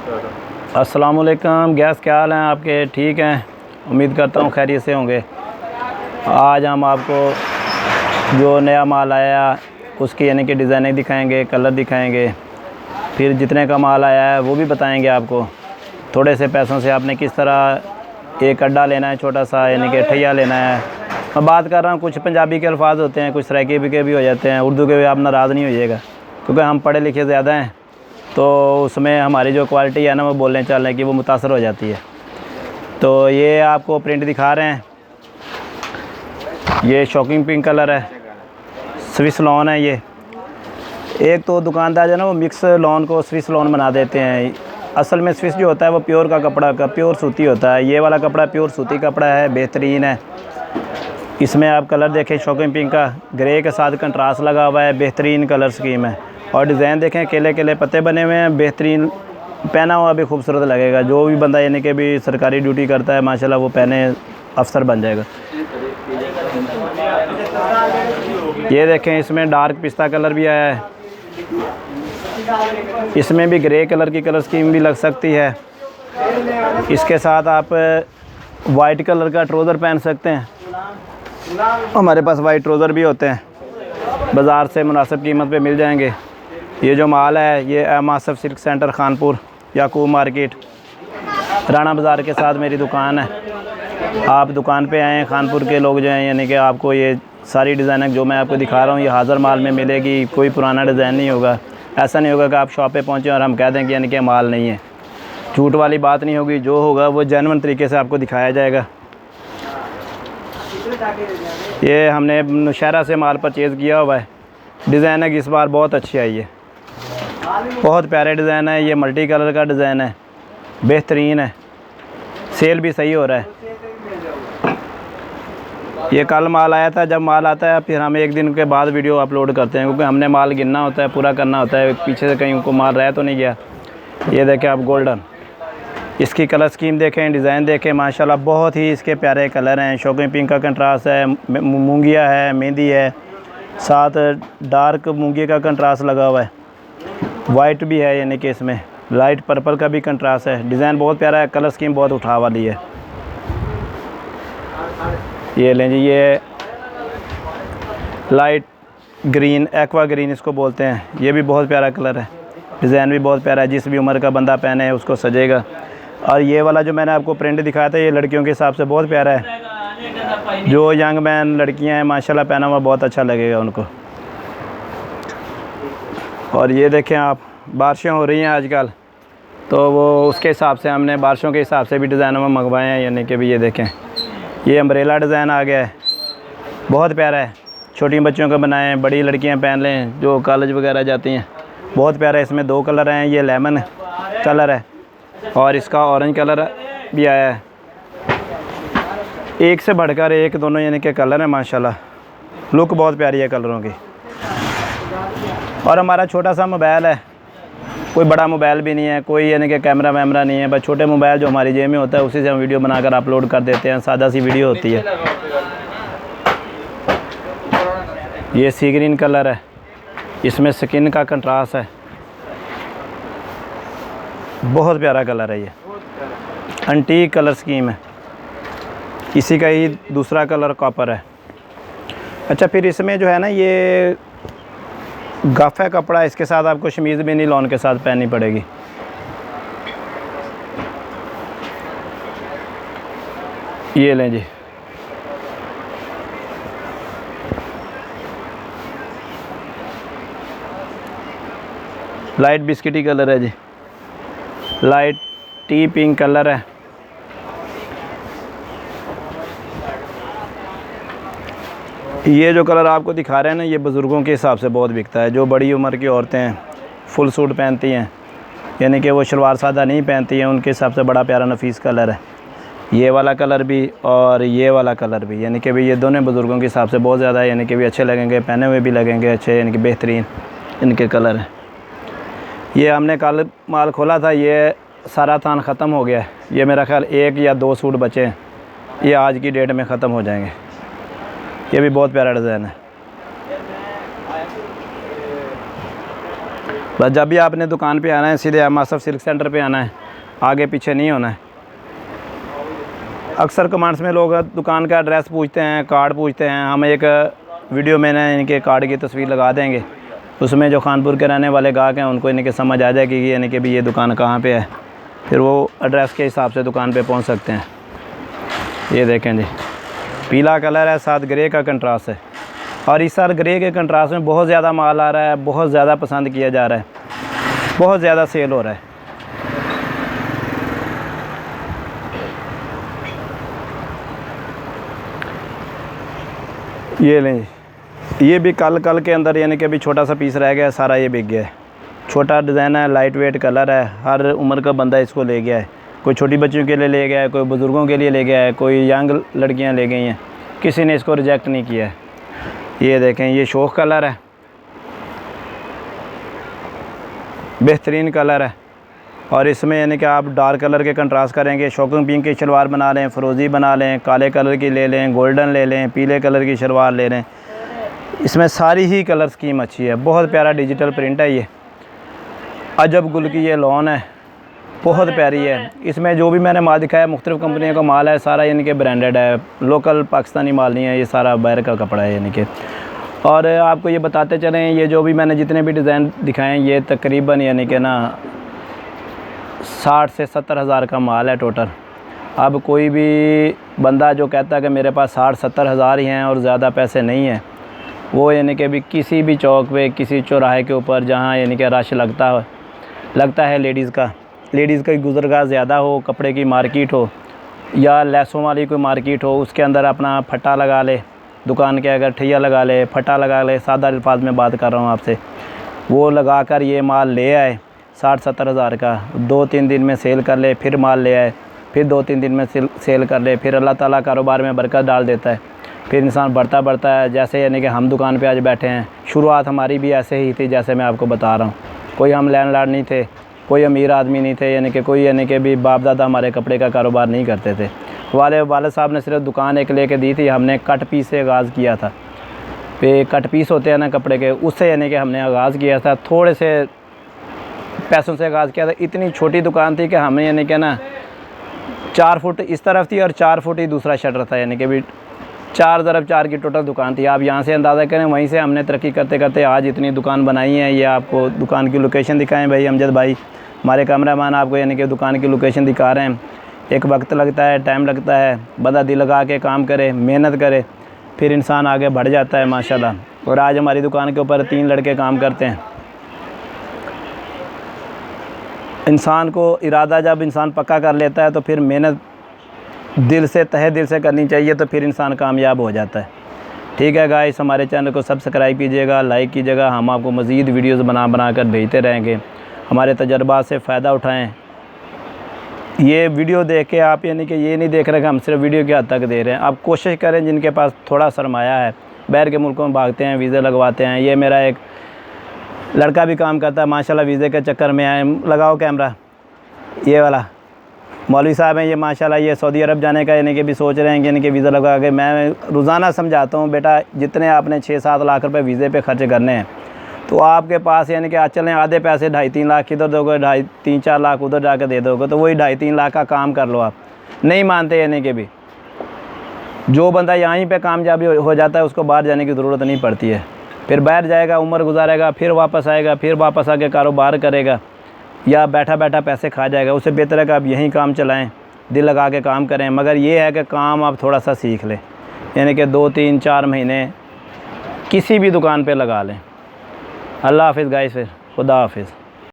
अस्सलाम वालेकुम गैस, क्या हाल हैं आपके? ठीक हैं, उम्मीद करता हूँ खैरियत से होंगे। आज हम आपको जो नया माल आया उसकी यानी कि डिज़ाइनिंग दिखाएंगे, कलर दिखाएंगे, फिर जितने का माल आया है वो भी बताएंगे आपको। थोड़े से पैसों से आपने किस तरह एक अड्डा लेना है छोटा सा, यानी कि ठैया लेना है। मैं बात कर रहा हूँ, कुछ पंजाबी के अल्फाज होते हैं, कुछ सराइकी के भी हो जाते हैं, उर्दू के भी आप नाराज़ नहीं होइएगा, क्योंकि हम पढ़े लिखे ज़्यादा हैं तो उसमें हमारी जो क्वालिटी है ना वो बोलने चालने की वो मुतासर हो जाती है। तो ये आपको प्रिंट दिखा रहे हैं, ये शॉकिंग पिंक कलर है, स्विस लॉन है। ये एक तो दुकानदार जो है ना वो मिक्स लॉन को स्विस लॉन बना देते हैं। असल में स्विस जो होता है वो प्योर का कपड़ा का प्योर सूती होता है। ये वाला कपड़ा प्योर सूती कपड़ा है, बेहतरीन है। इसमें आप कलर देखें, शॉकिंग पिंक का ग्रे के साथ कंट्रास्ट लगा हुआ है, बेहतरीन कलर स्कीम है। और डिज़ाइन देखें, केले केले पत्ते बने हुए हैं, बेहतरीन, पहना हुआ भी खूबसूरत लगेगा। जो भी बंदा यानी कि भी सरकारी ड्यूटी करता है माशाल्लाह वो पहने अफसर बन जाएगा। ये देखें, इसमें डार्क पिस्ता कलर भी आया है, इसमें भी ग्रे कलर की कलर स्कीम भी लग सकती है। इसके साथ आप वाइट कलर का ट्राउज़र पहन सकते हैं, हमारे पास वाइट ट्राउज़र भी होते हैं, बाज़ार से मुनासिब कीमत पे मिल जाएंगे। ये जो माल है ये M Asaf silk centre Khanpur Yakub market Rana Bazaar के साथ मेरी दुकान है। आप दुकान पे आएँ, खानपुर के लोग जो हैं यानी कि आपको ये सारी डिज़ाइनिंग जो मैं आपको दिखा रहा हूँ ये हाज़िर माल में मिलेगी, कोई पुराना डिज़ाइन नहीं होगा। ऐसा नहीं होगा कि आप शॉप पे पहुँचे और हम कह दें कि यानी कि माल नहीं है, झूठ वाली बात नहीं होगी। जो होगा वो जेन्युइन तरीके से आपको दिखाया जाएगा। ये हमने नौशहरा से माल परचेज़ किया हुआ है। डिज़ाइनिंग इस बार बहुत अच्छी आई है, बहुत प्यारे डिज़ाइन है। ये मल्टी कलर का डिज़ाइन है, बेहतरीन है, सेल भी सही हो रहा है। ये कल माल आया था, जब माल आता है फिर हम एक दिन के बाद वीडियो अपलोड करते हैं, क्योंकि हमने माल गिनना होता है, पूरा करना होता है, पीछे से कहीं को माल रह तो नहीं गया। ये देखें आप गोल्डन, इसकी कलर स्कीम देखें, डिज़ाइन देखें, माशाल्लाह बहुत ही इसके प्यारे कलर हैं। शॉकिंग पिंक का कंट्रास्ट है, मूंगिया है, मेहंदी है, साथ डार्क मूंगी का कंट्रास्ट लगा हुआ है, वाइट भी है, यानी कि इसमें लाइट पर्पल का भी कंट्रास्ट है। डिज़ाइन बहुत प्यारा है, कलर स्कीम बहुत उठा वाली है। ये लें जी, ये लाइट ग्रीन, एक्वा ग्रीन इसको बोलते हैं, ये भी बहुत प्यारा कलर है, डिज़ाइन भी बहुत प्यारा है, जिस भी उम्र का बंदा पहने उसको सजेगा। और ये वाला जो मैंने आपको प्रिंट दिखाया था ये लड़कियों के हिसाब से बहुत प्यारा है। जो यंग मैन लड़कियां हैं माशाल्लाह पहना हुआ बहुत अच्छा लगेगा उनको। और ये देखें आप, बारिशें हो रही हैं आजकल, तो वो उसके हिसाब से हमने बारिशों के हिसाब से भी डिज़ाइनों में मंगवाए हैं। यानी कि भी ये देखें, ये अम्ब्रेला डिज़ाइन आ गया है, बहुत प्यारा है, छोटी बच्चियों को बनाए हैं, बड़ी लड़कियां पहन लें जो कॉलेज वगैरह जाती हैं, बहुत प्यारा है। इसमें दो कलर हैं, ये लेमन कलर है और इसका ऑरेंज कलर भी आया है। एक से बढ़कर एक दोनों यानी कि कलर है, माशाल्लाह लुक बहुत प्यारी है कलरों की। और हमारा छोटा सा मोबाइल है, कोई बड़ा मोबाइल भी नहीं है, कोई यानी कि कैमरा वैमरा नहीं है, बस छोटे मोबाइल जो हमारी जेब में होता है उसी से हम वीडियो बनाकर अपलोड कर देते हैं, सादा सी वीडियो होती है। ये सी ग्रीन कलर है, इसमें स्किन का कंट्रास्ट है, बहुत प्यारा कलर है। ये एंटीक कलर स्कीम है, इसी का ही दूसरा कलर कॉपर है। अच्छा, फिर इसमें जो है ना ये गफ है कपड़ा, इसके साथ आपको शमीज़ भी नहीं लॉन के साथ पहननी पड़ेगी। ये लें जी, लाइट बिस्किटी कलर है जी, लाइट टी पिंक कलर है। ये जो कलर आपको दिखा रहे हैं ना ये बुज़ुर्गों के हिसाब से बहुत बिकता है। जो बड़ी उम्र की औरतें हैं फुल सूट पहनती हैं, यानी कि वो शलवार सादा नहीं पहनती हैं, उनके हिसाब से बड़ा प्यारा नफीस कलर है। ये वाला कलर भी और ये वाला कलर भी, यानी कि भी ये दोनों बुज़ुर्गों के हिसाब से बहुत ज़्यादा यानी कि भी अच्छे लगेंगे, पहने हुए भी लगेंगे अच्छे, यानी कि बेहतरीन इनके कलर हैं। ये हमने कल माल खोला था, ये सारा थान ख़त्म हो गया है। ये मेरा ख्याल 1 या 2 सूट बचे हैं, ये आज की डेट में ख़त्म हो जाएंगे। ये भी बहुत प्यारा डिज़ाइन है। बस जब भी आपने दुकान पे आना है सीधे एम आसफ़ सिल्क सेंटर पे आना है, आगे पीछे नहीं होना है। अक्सर कमेंट्स में लोग दुकान का एड्रेस पूछते हैं, कार्ड पूछते हैं। हम एक वीडियो में ना इनके कार्ड की तस्वीर लगा देंगे, उसमें जो खानपुर के रहने वाले गाहक हैं उनको इनके समझ आ जाएगी कि यानी कि भी ये दुकान कहाँ पे है, फिर वो एड्रेस के हिसाब से दुकान पे पहुँच सकते हैं। ये देखें जी, पीला कलर है, साथ ग्रे का कंट्रास्ट है, और इस साल ग्रे के कंट्रास्ट में बहुत ज़्यादा माल आ रहा है, बहुत ज़्यादा पसंद किया जा रहा है, बहुत ज़्यादा सेल हो रहा है। ये लें, ये भी कल के अंदर यानी कि अभी छोटा सा पीस रह गया है, सारा ये बिक गया है। छोटा डिज़ाइन है, लाइट वेट कलर है, हर उम्र का बंदा इसको ले गया है। कोई छोटी बच्चियों के लिए ले गया है, कोई बुज़ुर्गों के लिए ले गया है, कोई यंग लड़कियां ले गई हैं, किसी ने इसको रिजेक्ट नहीं किया है। ये देखें, ये शोख कलर है, बेहतरीन कलर है, और इसमें यानी कि आप डार्क कलर के कंट्रास्ट करेंगे। शॉकिंग पिंक की शलवार बना लें, फ़िरोज़ी बना लें, काले कलर की ले लें, गोल्डन ले लें, पीले कलर की शलवार ले लें। इसमें सारी ही कलर स्कीम अच्छी है। बहुत प्यारा डिजिटल प्रिंट है। ये अजब गुल की ये लॉन है, बहुत प्यारी है। इसमें जो भी मैंने माल दिखाया मुख्तलिफ़ कंपनियों का माल है, सारा यानी कि ब्रांडेड है, लोकल पाकिस्तानी माल नहीं है, ये सारा बाहर का कपड़ा है यानी कि। और आपको ये बताते चलें, ये जो भी मैंने जितने भी डिज़ाइन दिखाए ये तकरीबन यानी कि ना 60 से 70 हज़ार का माल है टोटल। अब कोई भी बंदा जो कहता है कि मेरे पास 60-70 हज़ार ही हैं और ज़्यादा पैसे नहीं हैं, वो यानी कि भी किसी भी चौक पे, किसी चौराहे के ऊपर जहाँ यानी कि रश लगता है लेडीज़ का गुज़रगाह ज़्यादा हो, कपड़े की मार्केट हो या लैसों वाली कोई मार्केट हो, उसके अंदर अपना फट्टा लगा ले, दुकान के अगर ठैया लगा ले, फट्टा लगा ले, सादा अल्फाज में बात कर रहा हूँ आपसे, वो लगा कर ये माल ले आए 60-70 हज़ार का, 2-3 दिन में सेल कर ले, फिर माल ले आए, फिर 2-3 दिन में सेल कर ले, फिर अल्लाह ताला कारोबार में बरकत डाल देता है, फिर इंसान बढ़ता है। जैसे यानी कि हम दुकान पे आज बैठे हैं, शुरुआत हमारी भी ऐसे ही थी जैसे मैं आपको बता रहा हूँ। कोई हम लैंडलॉर्ड नहीं थे, कोई अमीर आदमी नहीं थे, यानी कि कोई यानी कि भी बाप दादा हमारे कपड़े का कारोबार नहीं करते थे। वाले साहब ने सिर्फ दुकान एक लेके दी थी, हमने कट पीस से आगाज़ किया था। पे कट पीस होते हैं ना कपड़े के, उससे यानी कि हमने आगाज़ किया था, थोड़े से पैसों से आगाज़ किया था। इतनी छोटी दुकान थी कि हमने यानी कि ना 4 फुट इस तरफ थी और 4 फुट ही दूसरा शटर था, यानी कि भी 4x4 की टोटल दुकान थी। आप यहाँ से अंदाज़ा करें, वहीं से हमने तरक्की करते करते आज इतनी दुकान बनाई है। ये आपको दुकान की लोकेशन दिखाएं भाई अमजद भाई, हमारे कैमरामैन आपको यानी कि दुकान की लोकेशन दिखा रहे हैं। एक वक्त लगता है, टाइम लगता है, बंदा दिल लगा के काम करे, मेहनत करे, फिर इंसान आगे बढ़ जाता है माशाल्लाह। और आज हमारी दुकान के ऊपर 3 लड़के काम करते हैं। इंसान को इरादा जब इंसान पक्का कर लेता है तो फिर मेहनत दिल से, तहे दिल से करनी चाहिए, तो फिर इंसान कामयाब हो जाता है। ठीक है गाइस, हमारे चैनल को सब्सक्राइब कीजिएगा, लाइक कीजिएगा। हम आपको मज़ीद वीडियोस बना कर भेजते रहेंगे। हमारे तजर्बात से फ़ायदा उठाएं। ये वीडियो देख के आप यानी कि ये नहीं देख रहे कि हम सिर्फ वीडियो की हद तक दे रहे हैं। आप कोशिश करें, जिनके पास थोड़ा सरमाया है, बाहर के मुल्कों में भागते हैं, वीज़े लगवाते हैं। ये मेरा एक लड़का भी काम करता है माशाल्लाह, वीज़े के चक्कर में आए। लगाओ कैमरा, ये वाला मौलवी साहब हैं ये माशाल्लाह, ये सऊदी अरब जाने का यानी कि भी सोच रहे हैं कि यानी कि वीज़ा लगा के। मैं रोज़ाना समझाता हूँ, बेटा जितने आपने 6-7 लाख रुपए वीज़े पे खर्च करने हैं, तो आपके पास यानी कि आज चलें आधे पैसे 2.5-3 लाख इधर दोगे, 2.5-3-4 लाख उधर जाकर दे दोगे, तो वही 2.5-3 लाख का काम कर लो। आप नहीं मानते यानी कि भी जो बंदा यहीं पे कामयाबी हो जाता है उसको बाहर जाने की ज़रूरत नहीं पड़ती है। फिर बाहर जाएगा, उम्र गुजारेगा, फिर वापस आएगा, फिर वापस आके कारोबार करेगा या बैठा बैठा पैसे खा जाएगा। उससे बेहतर है कि आप यहीं काम चलाएं, दिल लगा के काम करें। मगर ये है कि काम आप थोड़ा सा सीख लें, यानी कि 2-3-4 महीने किसी भी दुकान पे लगा लें। अल्लाह हाफ़िज़ गाइस, फिर खुदा हाफ़िज़।